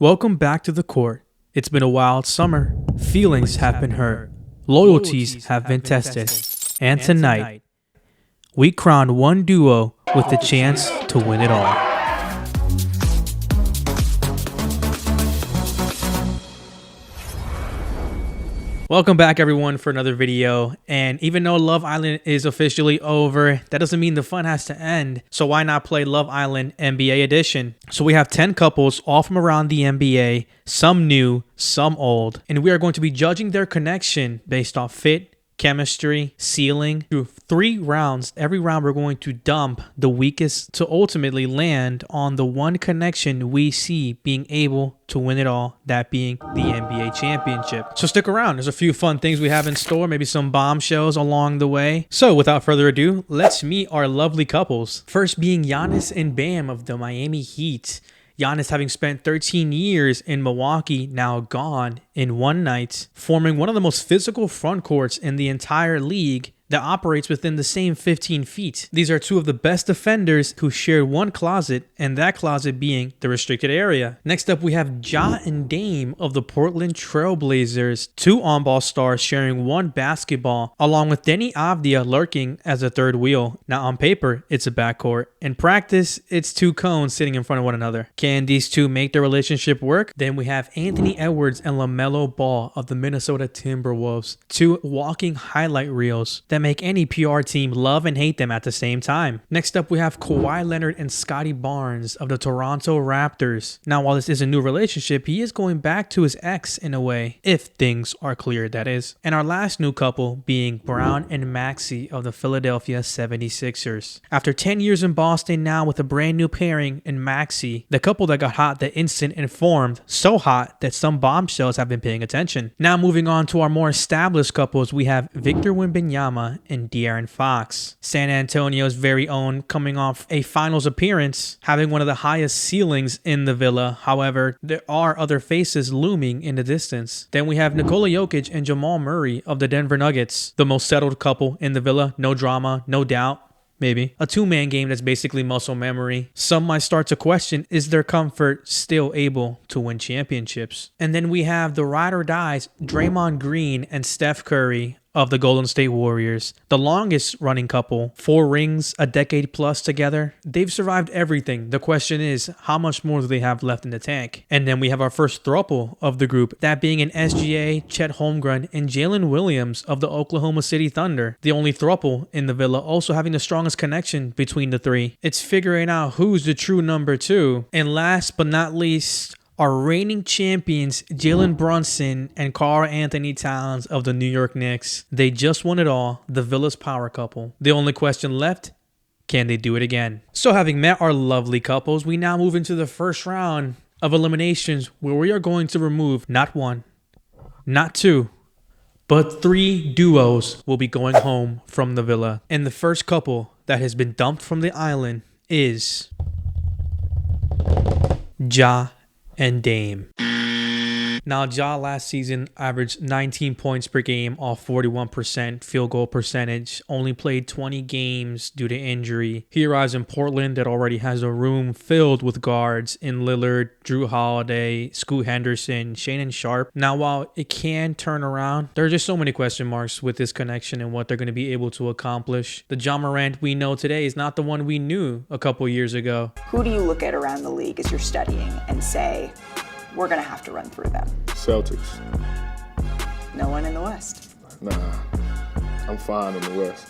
Welcome back to the court. It's been a wild summer. Feelings have been hurt. Loyalties have been tested. And tonight, we crown one duo with the chance to win it all. Welcome back, everyone, for another video. And even though Love Island is officially over, that doesn't mean the fun has to end. So why not play Love Island NBA Edition? So we have 10 couples all from around the NBA, some new, some old. And we are going to be judging their connection based off fit, chemistry, ceiling, through 3 rounds. Every round we're going to dump the weakest to ultimately land on the one connection we see being able to win it all, that being the NBA championship. So stick around. There's a few fun things we have in store, maybe some bombshells along the way. So without further ado, let's meet our lovely couples. First being Giannis and Bam of the Miami Heat. Giannis, having spent 13 years in Milwaukee, now gone in one night, forming one of the most physical front courts in the entire league that operates within the same 15 feet. These are 2 of the best defenders who share one closet, and that closet being the restricted area. Next up, we have Ja and Dame of the Portland Trail Blazers, 2 on-ball stars sharing one basketball, along with Denny Avdia lurking as a third wheel. Now on paper, it's a backcourt. In practice, it's 2 cones sitting in front of one another. Can these 2 make their relationship work? Then we have Anthony Edwards and LaMelo Ball of the Minnesota Timberwolves, 2 walking highlight reels that make any PR team love and hate them at the same time. Next up, we have Kawhi Leonard and Scottie Barnes of the Toronto Raptors. Now, while this is a new relationship, he is going back to his ex in a way, if things are clear, that is. And our last new couple being Brown and Maxey of the Philadelphia 76ers. After 10 years in Boston now with a brand new pairing in Maxey, the couple that got hot the instant it formed, so hot that some bombshells have been paying attention. Now moving on to our more established couples, we have Victor Wembanyama and De'Aaron Fox. San Antonio's very own, coming off a finals appearance, having one of the highest ceilings in the villa. However, there are other faces looming in the distance. Then we have Nikola Jokic and Jamal Murray of the Denver Nuggets, the most settled couple in the villa. No drama, no doubt. Maybe. A 2-man game that's basically muscle memory. Some might start to question, is their comfort still able to win championships? And then we have the ride or dies, Draymond Green and Steph Curry of the Golden State Warriors. The longest running couple, 4 rings, a decade plus together. They've survived everything. The question is, how much more do they have left in the tank? And then we have our first throuple of the group, that being an SGA, Chet Holmgren, and Jalen Williams of the Oklahoma City Thunder. The only throuple in the villa, also having the strongest connection between the 3. It's figuring out who's the true number 2. And last but not least, our reigning champions, Jalen Brunson and Karl Anthony Towns of the New York Knicks. They just won it all, the Villa's power couple. The only question left, can they do it again? So having met our lovely couples, we now move into the first round of eliminations where we are going to remove not 1, not 2, but 3 duos will be going home from the villa. And the first couple that has been dumped from the island is Ja and Dame. Now, Ja last season averaged 19 points per game off 41% field goal percentage, only played 20 games due to injury. He arrives in Portland that already has a room filled with guards in Lillard, Drew Holiday, Scoot Henderson, Shannon Sharp. Now, while it can turn around, there are just so many question marks with this connection and what they're going to be able to accomplish. The Ja Morant we know today is not the one we knew a couple years ago. Who do you look at around the league as you're studying and say, we're going to have to run through them? Celtics. No one in the West. Nah, I'm fine in the West.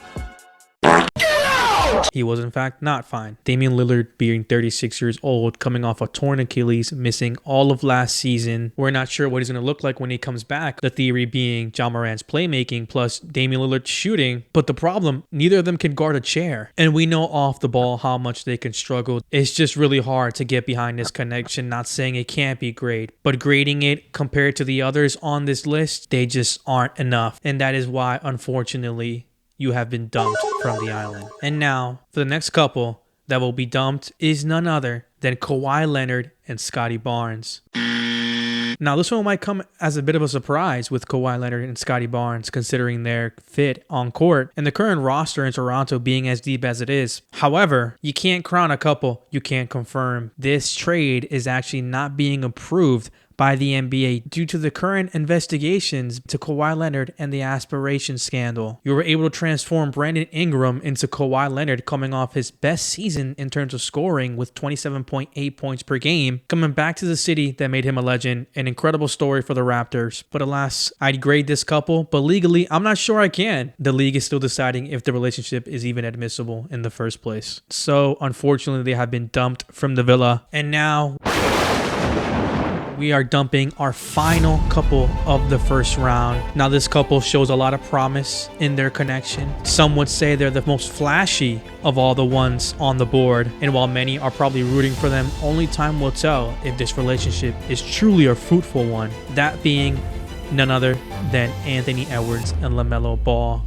He was in fact not fine. Damian Lillard being 36 years old, coming off a torn Achilles, missing all of last season. We're not sure what he's going to look like when he comes back. The theory being Ja Morant's playmaking plus Damian Lillard shooting. But the problem, neither of them can guard a chair. And we know off the ball how much they can struggle. It's just really hard to get behind this connection. Not saying it can't be great, but grading it compared to the others on this list, they just aren't enough. And that is why, unfortunately, you have been dumped from the island. And now, for the next couple that will be dumped is none other than Kawhi Leonard and Scottie Barnes. Now, this one might come as a bit of a surprise with Kawhi Leonard and Scottie Barnes, considering their fit on court and the current roster in Toronto being as deep as it is. However, you can't crown a couple, you can't confirm. This trade is actually not being approved by the NBA due to the current investigations to Kawhi Leonard and the aspiration scandal. You were able to transform Brandon Ingram into Kawhi Leonard, coming off his best season in terms of scoring with 27.8 points per game, coming back to the city that made him a legend. An incredible story for the Raptors. But alas, I'd grade this couple, but legally, I'm not sure I can. The league is still deciding if the relationship is even admissible in the first place. So unfortunately, they have been dumped from the villa. And now we are dumping our final couple of the first round. Now, this couple shows a lot of promise in their connection. Some would say they're the most flashy of all the ones on the board. And while many are probably rooting for them, only time will tell if this relationship is truly a fruitful one. That being none other than Anthony Edwards and LaMelo Ball.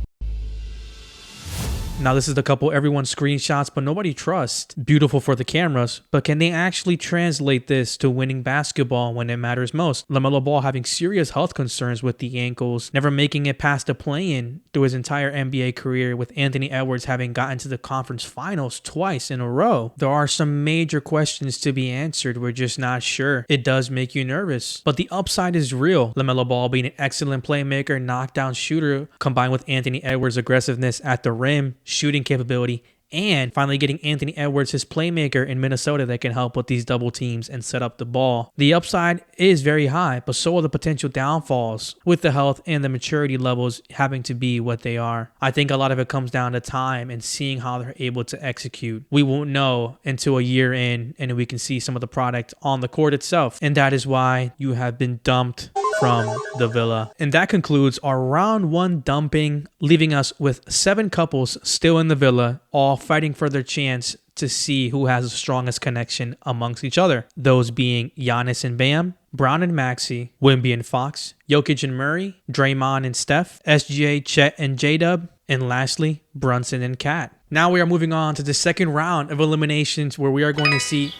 Now, this is the couple everyone screenshots, but nobody trusts. Beautiful for the cameras, but can they actually translate this to winning basketball when it matters most? LaMelo Ball having serious health concerns with the ankles, never making it past the play-in through his entire NBA career, with Anthony Edwards having gotten to the conference finals twice in a row. There are some major questions to be answered. We're just not sure. It does make you nervous, but the upside is real. LaMelo Ball being an excellent playmaker, knockdown shooter, combined with Anthony Edwards' aggressiveness at the rim, shooting capability, and finally getting Anthony Edwards, his playmaker in Minnesota, that can help with these double teams and set up the ball. The upside is very high, but so are the potential downfalls, with the health and the maturity levels having to be what they are. I think a lot of it comes down to time and seeing how they're able to execute. We won't know until a year in, and we can see some of the product on the court itself. And that is why you have been dumped from the villa. And that concludes our round one dumping, leaving us with 7 couples still in the villa, all fighting for their chance to see who has the strongest connection amongst each other. Those being Giannis and Bam, Brown and Maxey, Wemby and Fox, Jokic and Murray, Draymond and Steph, SGA, Chet and J-Dub, and lastly, Brunson and Kat. Now we are moving on to the second round of eliminations, where we are going to see...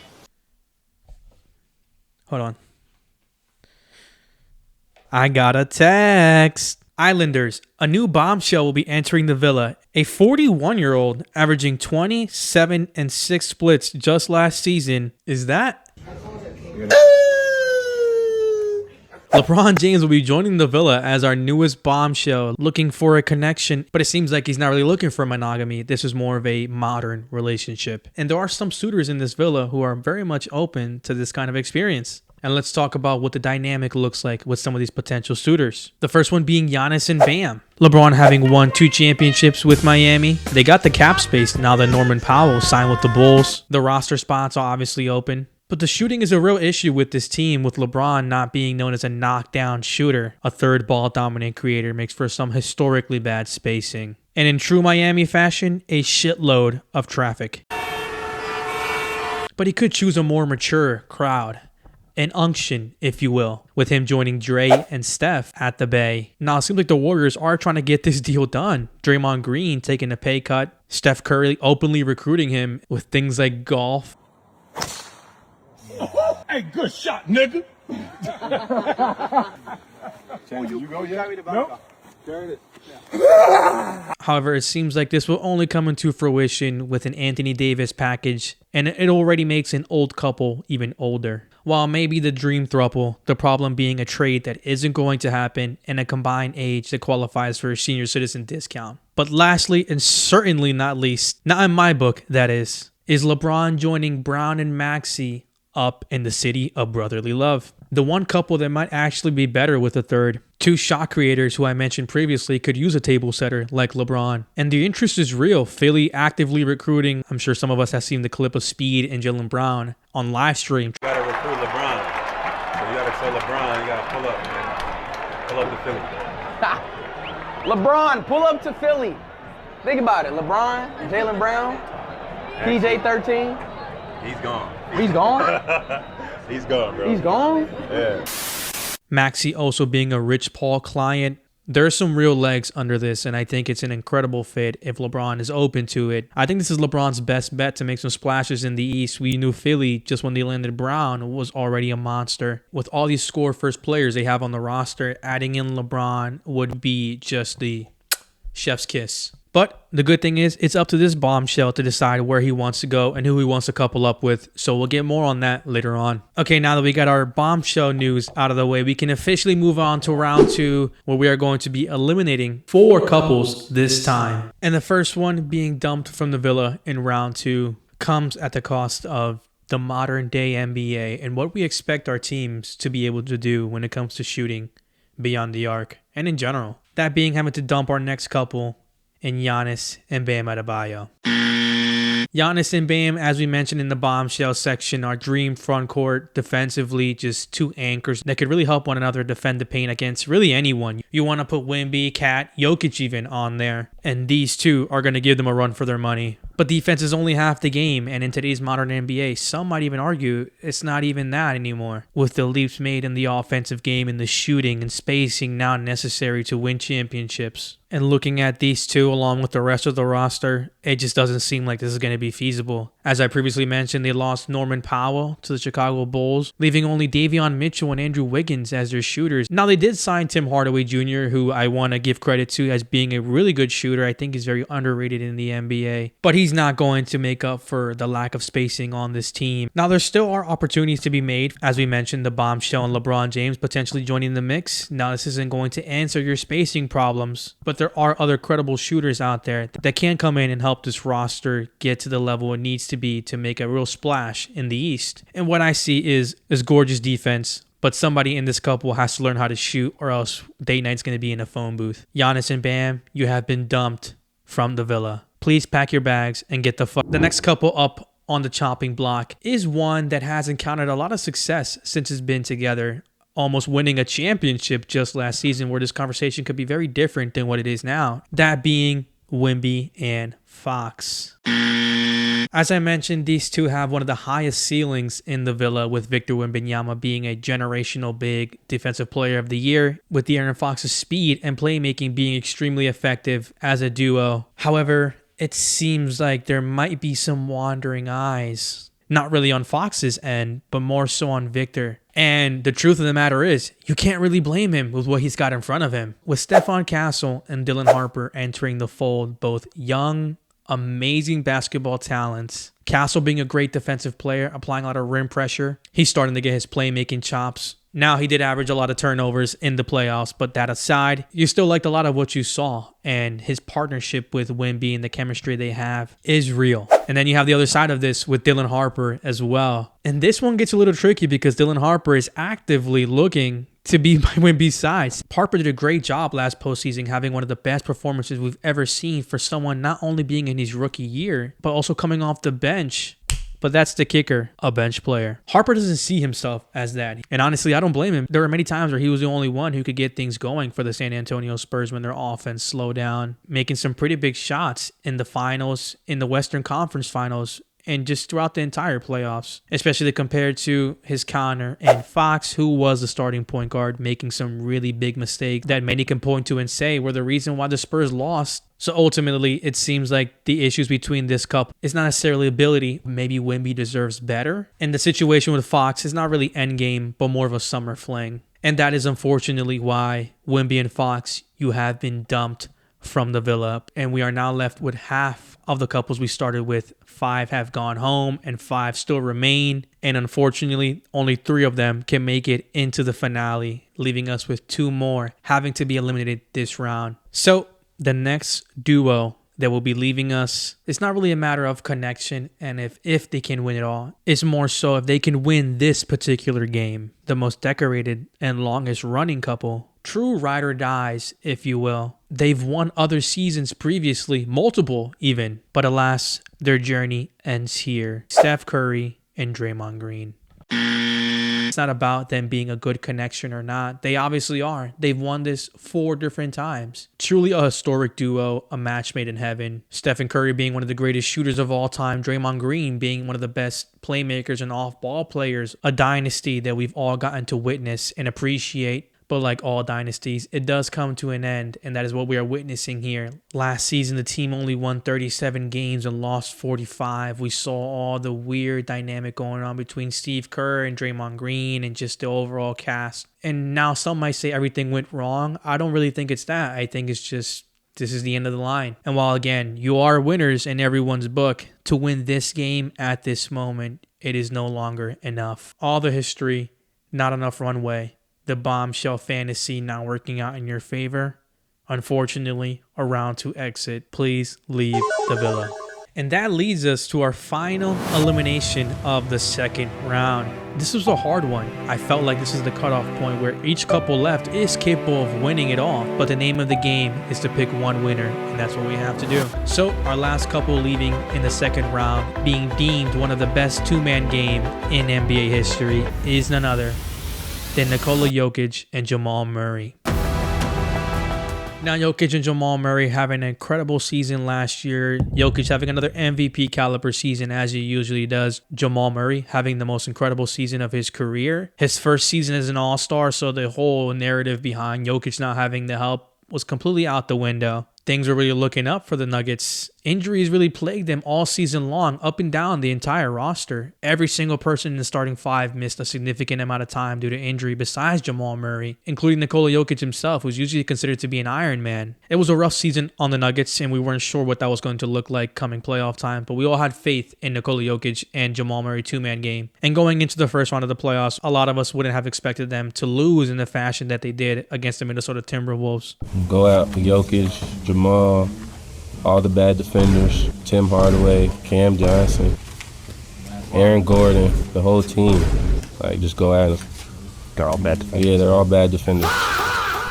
Hold on. I got a text. Islanders, a new bombshell will be entering the villa. A 41-year-old averaging 27 and 6 splits just last season. Is that? LeBron James will be joining the villa as our newest bombshell, looking for a connection, but it seems like he's not really looking for monogamy. This is more of a modern relationship. And there are some suitors in this villa who are very much open to this kind of experience. And let's talk about what the dynamic looks like with some of these potential suitors. The first one being Giannis and Bam. LeBron having won 2 championships with Miami. They got the cap space now that Norman Powell signed with the Bulls. The roster spots are obviously open. But the shooting is a real issue with this team, with LeBron not being known as a knockdown shooter. A third ball dominant creator makes for some historically bad spacing. And in true Miami fashion, a shitload of traffic. But he could choose a more mature crowd. An unction, if you will, with him joining Dre and Steph at the Bay. Now, it seems like the Warriors are trying to get this deal done. Draymond Green taking a pay cut. Steph Curry openly recruiting him with things like golf. Hey, good shot, nigga. You go yet? Nope. However, it seems like this will only come into fruition with an Anthony Davis package, and it already makes an old couple even older. While maybe the dream throuple, the problem being a trade that isn't going to happen and a combined age that qualifies for a senior citizen discount. But lastly, and certainly not least, not in my book that is LeBron joining Brown and Maxey up in the city of brotherly love. The one couple that might actually be better with a third. 2 shot creators who I mentioned previously could use a table setter like LeBron. And the interest is real. Philly actively recruiting. I'm sure some of us have seen the clip of Speed and Jaylen Brown on live stream. You gotta recruit LeBron. So you gotta tell LeBron, you gotta pull up, man. Pull up to Philly. LeBron, pull up to Philly. Think about it. LeBron, Jaylen Brown, PJ 13. He's gone. He's gone? He's gone, bro. He's gone? Yeah. Maxey also being a Rich Paul client. There's some real legs under this, and I think it's an incredible fit if LeBron is open to it. I think this is LeBron's best bet to make some splashes in the East. We knew Philly, just when they landed Brown, was already a monster. With all these score-first players they have on the roster, adding in LeBron would be just the chef's kiss. But the good thing is, it's up to this bombshell to decide where he wants to go and who he wants to couple up with. So we'll get more on that later on. Okay, now that we got our bombshell news out of the way, we can officially move on to round 2, where we are going to be eliminating 4 couples this time. And the first one being dumped from the villa in round 2 comes at the cost of the modern day NBA and what we expect our teams to be able to do when it comes to shooting beyond the arc and in general. That being having to dump our next couple in Giannis and Bam Adebayo. Giannis and Bam, as we mentioned in the bombshell section, our dream front court defensively, just 2 anchors that could really help one another defend the paint against really anyone. You want to put Wemby, Cat, Jokic even on there, and these 2 are going to give them a run for their money. But defense is only half the game, and in today's modern NBA, some might even argue it's not even that anymore. With the leaps made in the offensive game and the shooting and spacing now necessary to win championships. And looking at these 2 along with the rest of the roster, it just doesn't seem like this is going to be feasible. As I previously mentioned, they lost Norman Powell to the Chicago Bulls, leaving only Davion Mitchell and Andrew Wiggins as their shooters. Now, they did sign Tim Hardaway Jr., who I want to give credit to as being a really good shooter. I think he's very underrated in the NBA. But he's not going to make up for the lack of spacing on this team. Now, there still are opportunities to be made. As we mentioned, the bombshell and LeBron James potentially joining the mix. Now, this isn't going to answer your spacing problems, but there are other credible shooters out there that can come in and help this roster get to the level it needs to be to make a real splash in the East. And what I see is gorgeous defense, but somebody in this couple has to learn how to shoot, or else date night's going to be in a phone booth. Giannis and Bam, you have been dumped from the villa. Please pack your bags and get the fuck. The next couple up on the chopping block is one that has encountered a lot of success since it's been together, almost winning a championship just last season, where this conversation could be very different than what it is now. That being Wemby and Fox. As I mentioned, these 2 have one of the highest ceilings in the villa, with Victor Wembanyama being a generational big defensive player of the year, with De'Aaron Fox's speed and playmaking being extremely effective as a duo. However, it seems like there might be some wandering eyes, not really on Fox's end, but more so on Victor. And the truth of the matter is, you can't really blame him with what he's got in front of him. With Stephon Castle and Dylan Harper entering the fold, both young, amazing basketball talents. Castle being a great defensive player, applying a lot of rim pressure. He's starting to get his playmaking chops. Now, he did average a lot of turnovers in the playoffs, but that aside, you still liked a lot of what you saw. And his partnership with Wemby and the chemistry they have is real. And then you have the other side of this with Dylan Harper as well. And this one gets a little tricky because Dylan Harper is actively looking to be by Wemby's side. Harper did a great job last postseason, having one of the best performances we've ever seen for someone not only being in his rookie year, but also coming off the bench. But that's the kicker, a bench player. Harper doesn't see himself as that. And honestly, I don't blame him. There were many times where he was the only one who could get things going for the San Antonio Spurs when their offense slowed down, making some pretty big shots in the finals, in the Western Conference Finals, and just throughout the entire playoffs, especially compared to his counter and Fox, who was the starting point guard, making some really big mistakes that many can point to and say were the reason why the Spurs lost. So ultimately, it seems like the issues between this couple is not necessarily ability. Maybe Wemby deserves better. And the situation with Fox is not really endgame, but more of a summer fling. And that is unfortunately why Wemby and Fox, you have been dumped from the villa, and we are now left with half of the couples we started with. 5 have gone home and 5 still remain, and unfortunately only 3 of them can make it into the finale, leaving us with 2 more having to be eliminated this round. So the next duo that will be leaving us, it's not really a matter of connection and if they can win it all. It's more so if they can win this particular game. The most decorated and longest running couple, true ride or dies, if you will. They've won other seasons previously, multiple even, but alas, their journey ends here. Steph Curry and Draymond Green. It's not about them being a good connection or not. They obviously are. They've won this 4 different times. Truly a historic duo, a match made in heaven. Stephen Curry being one of the greatest shooters of all time. Draymond Green being one of the best playmakers and off-ball players. A dynasty that we've all gotten to witness and appreciate. But like all dynasties, it does come to an end, and that is what we are witnessing here. Last season, the team only won 37 games and lost 45. We saw all the weird dynamic going on between Steve Kerr and Draymond Green and just the overall cast. And now some might say everything went wrong. I don't really think it's that. I think it's just this is the end of the line. And while, again, you are winners in everyone's book, to win this game at this moment, it is no longer enough. All the history, not enough runway. The bombshell fantasy not working out in your favor. Unfortunately, a round to exit. Please leave the villa. And that leads us to our final elimination of the second round. This was a hard one. I felt like this is the cutoff point where each couple left is capable of winning it all. But the name of the game is to pick one winner, and that's what we have to do. So our last couple leaving in the second round, being deemed one of the best two-man game in NBA history, is none other than Nikola Jokic and Jamal Murray. Now, Jokic and Jamal Murray having an incredible season last year. Jokic having another MVP caliber season as he usually does. Jamal Murray having the most incredible season of his career. His first season as an all-star, so the whole narrative behind Jokic not having the help was completely out the window. Things were really looking up for the Nuggets. Injuries really plagued them all season long, up and down the entire roster. Every single person in the starting five missed a significant amount of time due to injury besides Jamal Murray, including Nikola Jokic himself, who's usually considered to be an Iron Man. It was a rough season on the Nuggets, and we weren't sure what that was going to look like coming playoff time, but we all had faith in Nikola Jokic and Jamal Murray two-man game. And going into the first round of the playoffs, a lot of us wouldn't have expected them to lose in the fashion that they did against the Minnesota Timberwolves. Go out for Jokic, Jamal, all the bad defenders, Tim Hardaway, Cam Johnson, Aaron Gordon, the whole team. Like, just go at them. They're all bad defenders. Yeah, they're all bad defenders.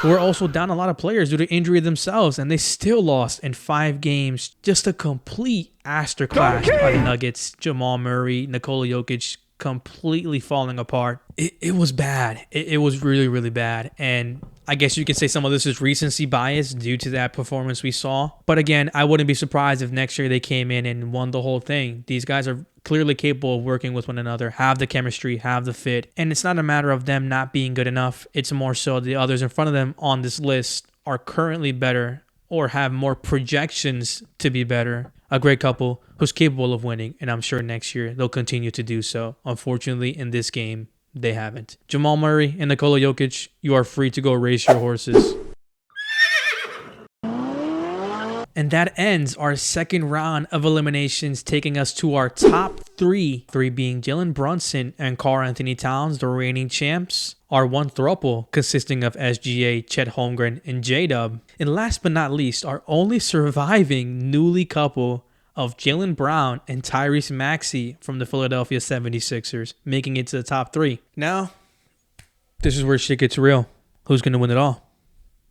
We're also down a lot of players due to injury themselves, and they still lost in 5 games. Just a complete masterclass by the Nuggets. Jamal Murray, Nikola Jokic completely falling apart. It was bad. It was really, really bad. And I guess you could say some of this is recency bias due to that performance we saw. But again, I wouldn't be surprised if next year they came in and won the whole thing. These guys are clearly capable of working with one another, have the chemistry, have the fit. And it's not a matter of them not being good enough. It's more so the others in front of them on this list are currently better or have more projections to be better. A great couple who's capable of winning, and I'm sure next year they'll continue to do so. Unfortunately, in this game, they haven't. Jamal Murray and Nikola Jokic, you are free to go race your horses. And that ends our second round of eliminations, taking us to our top 3. 3 being Jalen Brunson and Karl Anthony Towns, the reigning champs. Our one throuple consisting of SGA, Chet Holmgren, and J-Dub. And last but not least, our only surviving newly couple of Jaylen Brown and Tyrese Maxey from the Philadelphia 76ers, making it to the top 3. Now, this is where shit gets real. Who's going to win it all?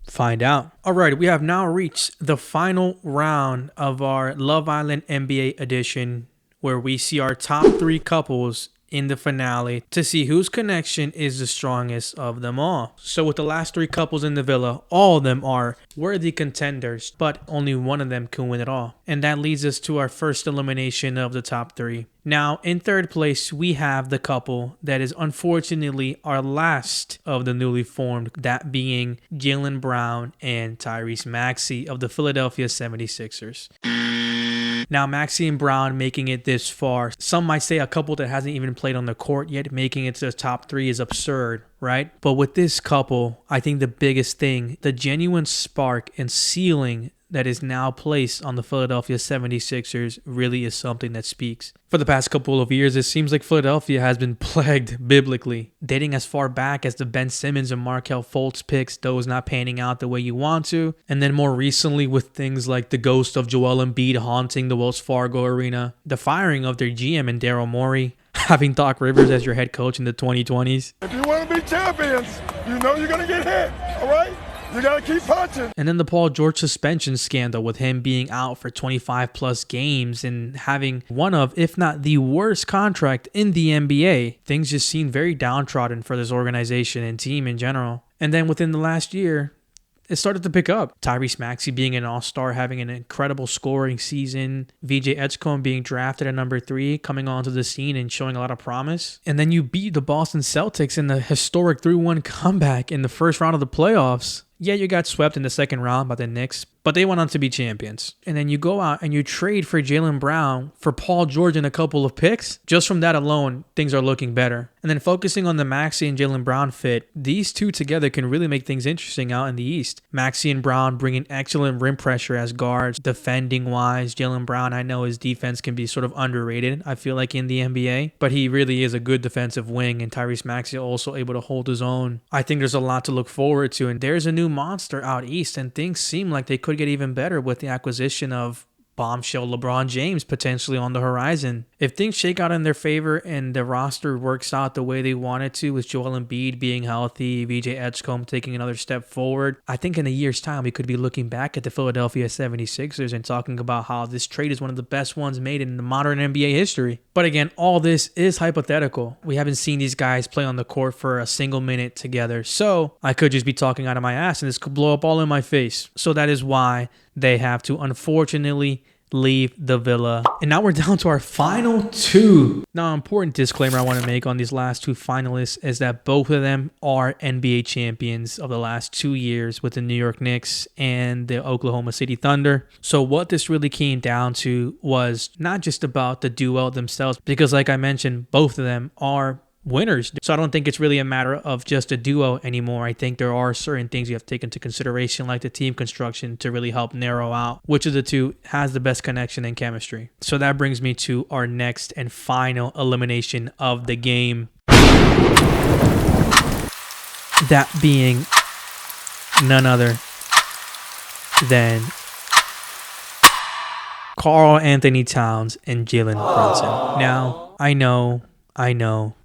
Find out. All right, we have now reached the final round of our Love Island NBA edition, where we see our top 3 couples in the finale to see whose connection is the strongest of them all. So with the last 3 couples in the villa, all of them are worthy contenders, but only one of them can win it all. And that leads us to our first elimination of the top 3. Now, in third place, we have the couple that is unfortunately our last of the newly formed, that being Jaylen Brown and Tyrese Maxey of the Philadelphia 76ers. Now, Maxey and Brown making it this far. Some might say a couple that hasn't even played on the court yet making it to the top 3 is absurd, right? But with this couple, I think the biggest thing, the genuine spark and ceiling that is now placed on the Philadelphia 76ers really is something that speaks. For the past couple of years, it seems like Philadelphia has been plagued biblically, dating as far back as the Ben Simmons and Markelle Fultz picks, those not panning out the way you want to, and then more recently with things like the ghost of Joel Embiid haunting the Wells Fargo Arena, the firing of their GM and Daryl Morey, having Doc Rivers as your head coach in the 2020s. If you want to be champions, you know you're going to get hit, all right? You got to keep punching. And then the Paul George suspension scandal with him being out for 25 plus games and having one of, if not the worst contract in the NBA. Things just seem very downtrodden for this organization and team in general. And then within the last year, it started to pick up. Tyrese Maxey being an all-star, having an incredible scoring season. VJ Edgecombe being drafted at number 3, coming onto the scene and showing a lot of promise. And then you beat the Boston Celtics in the historic 3-1 comeback in the first round of the playoffs. Yeah, you got swept in the second round by the Knicks, but they went on to be champions. And then you go out and you trade for Jaylen Brown, for Paul George and a couple of picks. Just from that alone, things are looking better. And then focusing on the Maxey and Jaylen Brown fit, these two together can really make things interesting out in the East. Maxey and Brown bringing excellent rim pressure as guards, defending-wise. Jaylen Brown, I know his defense can be sort of underrated, I feel like, in the NBA, but he really is a good defensive wing, and Tyrese Maxey also able to hold his own. I think there's a lot to look forward to, and there's a new monster out East, and things seem like they could get even better with the acquisition of bombshell LeBron James potentially on the horizon. If things shake out in their favor and the roster works out the way they want it to, with Joel Embiid being healthy, VJ Edgecombe taking another step forward, I think in a year's time we could be looking back at the Philadelphia 76ers and talking about how this trade is one of the best ones made in the modern NBA history. But again, all this is hypothetical. We haven't seen these guys play on the court for a single minute together, so I could just be talking out of my ass and this could blow up all in my face. So that is why they have to unfortunately leave the villa. And now we're down to our final 2. Now, an important disclaimer I want to make on these last 2 finalists is that both of them are NBA champions of the last 2 years with the New York Knicks and the Oklahoma City Thunder. So what this really came down to was not just about the duo themselves, because like I mentioned, both of them are winners. So I don't think it's really a matter of just a duo anymore. I think there are certain things you have to take into consideration, like the team construction, to really help narrow out which of the two has the best connection and chemistry. So that brings me to our next and final elimination of the game. That being none other than Karl Anthony Towns and Jalen Brunson. Now, I know.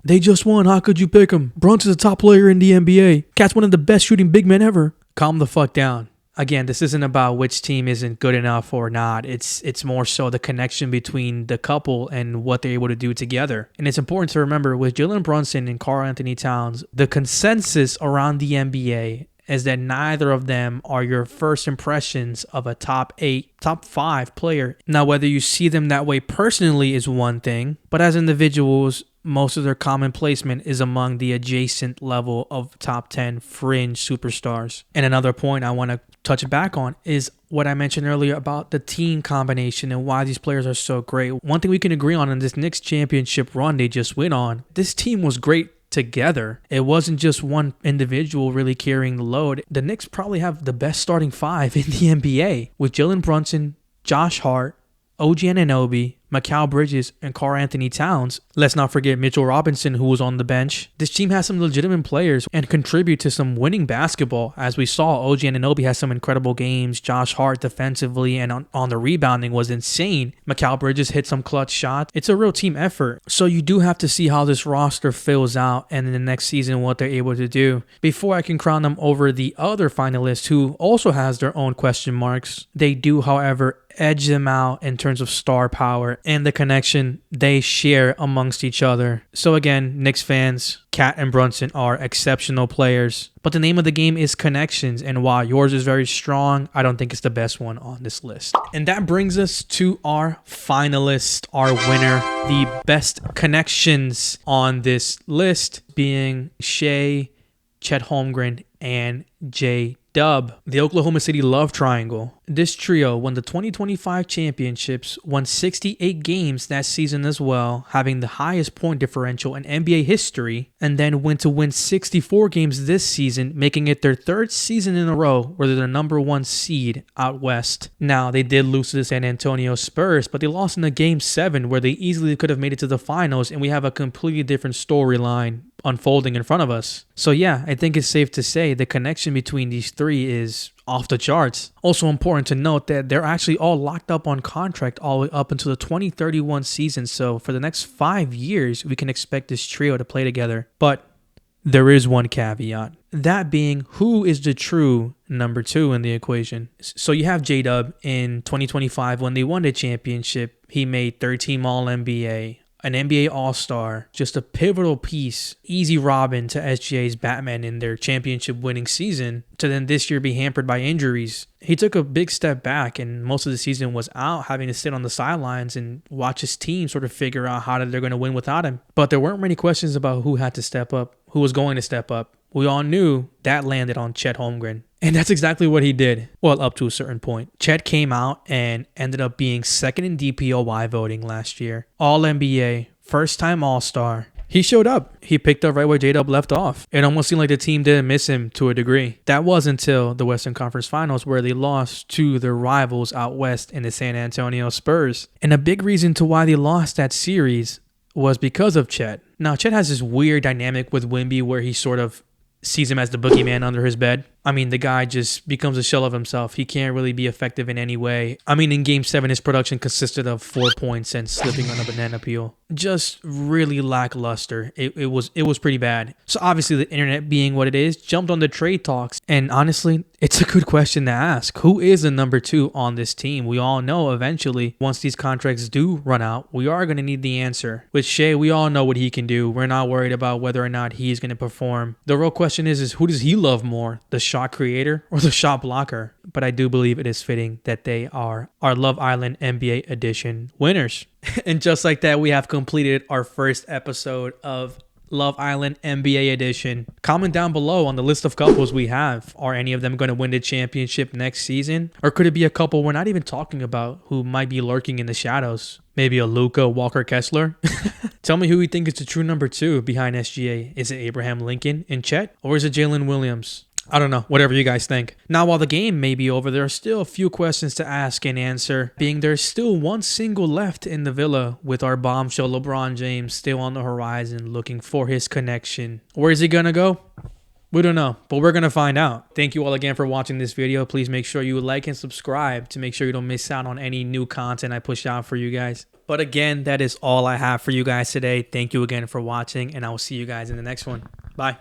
They just won. How could you pick him? Brunson's a top player in the NBA. Cat's one of the best shooting big men ever. Calm the fuck down. Again, this isn't about which team isn't good enough or not. It's more so the connection between the couple and what they're able to do together. And it's important to remember with Jalen Brunson and Karl Anthony Towns, the consensus around the NBA is that neither of them are your first impressions of a top 8, top 5 player. Now, whether you see them that way personally is one thing, but as individuals, most of their common placement is among the adjacent level of top 10 fringe superstars. And another point I want to touch back on is what I mentioned earlier about the team combination and why these players are so great. One thing we can agree on in this Knicks championship run they just went on, this team was great together. It wasn't just one individual really carrying the load. The Knicks probably have the best starting 5 in the NBA with Jalen Brunson, Josh Hart, OG Anunoby, Mikal Bridges, and Karl Anthony Towns. Let's not forget Mitchell Robinson, who was on the bench. This team has some legitimate players and contribute to some winning basketball. As we saw, OG Anunoby has some incredible games. Josh Hart defensively and on the rebounding was insane. Mikal Bridges hit some clutch shots. It's a real team effort. So you do have to see how this roster fills out and in the next season what they're able to do. Before I can crown them over the other finalists who also has their own question marks, they do, however, edge them out in terms of star power and the connection they share amongst each other. So again, Knicks fans, Cat and Brunson are exceptional players, but the name of the game is connections, and while yours is very strong, I don't think it's the best one on this list. And that brings us to our finalist, our winner, the best connections on this list being Shea, Chet Holmgren, and J-Dub, the Oklahoma City Love Triangle. This trio won the 2025 championships, won 68 games that season as well, having the highest point differential in NBA history, and then went to win 64 games this season, making it their 3rd season in a row where they're the number 1 seed out west. Now, they did lose to the San Antonio Spurs, but they lost in a Game 7 where they easily could have made it to the finals, and we have a completely different storyline unfolding in front of us. So yeah, I think it's safe to say the connection between these 3 is off the charts. Also important to note that they're actually all locked up on contract all the way up until the 2031 season. So for the next 5 years, we can expect this trio to play together. But there is one caveat. That being, who is the true number 2 in the equation? So you have J-Dub in 2025 when they won the championship. He made 3rd team All-NBA, an NBA All-Star, just a pivotal piece, easy Robin to SGA's Batman in their championship winning season, to then this year be hampered by injuries. He took a big step back and most of the season was out, having to sit on the sidelines and watch his team sort of figure out how they're going to win without him. But there weren't many questions about who had to step up, who was going to step up. We all knew that landed on Chet Holmgren. And that's exactly what he did. Well, up to a certain point. Chet came out and ended up being second in DPOY voting last year. All-NBA, first-time All-Star. He showed up. He picked up right where J-Dub left off. It almost seemed like the team didn't miss him to a degree. That was until the Western Conference Finals, where they lost to their rivals out west in the San Antonio Spurs. And a big reason to why they lost that series was because of Chet. Now, Chet has this weird dynamic with Wemby where he sort of sees him as the boogeyman under his bed. I mean, the guy just becomes a shell of himself. He can't really be effective in any way. I mean, in Game 7, his production consisted of 4 points and slipping on a banana peel. Just really lackluster. It was pretty bad. So obviously, the internet being what it is, jumped on the trade talks. And honestly, it's a good question to ask. Who is the number 2 on this team? We all know eventually, once these contracts do run out, we are going to need the answer. With Shea, we all know what he can do. We're not worried about whether or not he's going to perform. The real question is who does he love more? The shot creator or the shot blocker? But I do believe it is fitting that they are our Love Island NBA edition winners. And just like that, we have completed our first episode of Love Island NBA edition. Comment down below on the list of couples we have. Are any of them going to win the championship next season? Or could it be a couple we're not even talking about who might be lurking in the shadows? Maybe a Luka Walker Kessler? Tell me who you think is the true number 2 behind SGA. Is it Abraham Lincoln and Chet? Or is it Jalen Williams? I don't know, whatever you guys think. Now, while the game may be over, there are still a few questions to ask and answer, being there's still one single left in the villa with our bombshell LeBron James still on the horizon looking for his connection. Where is he gonna go? We don't know, but we're gonna find out. Thank you all again for watching this video. Please make sure you like and subscribe to make sure you don't miss out on any new content I push out for you guys. But again, that is all I have for you guys today. Thank you again for watching, and I will see you guys in the next one. Bye.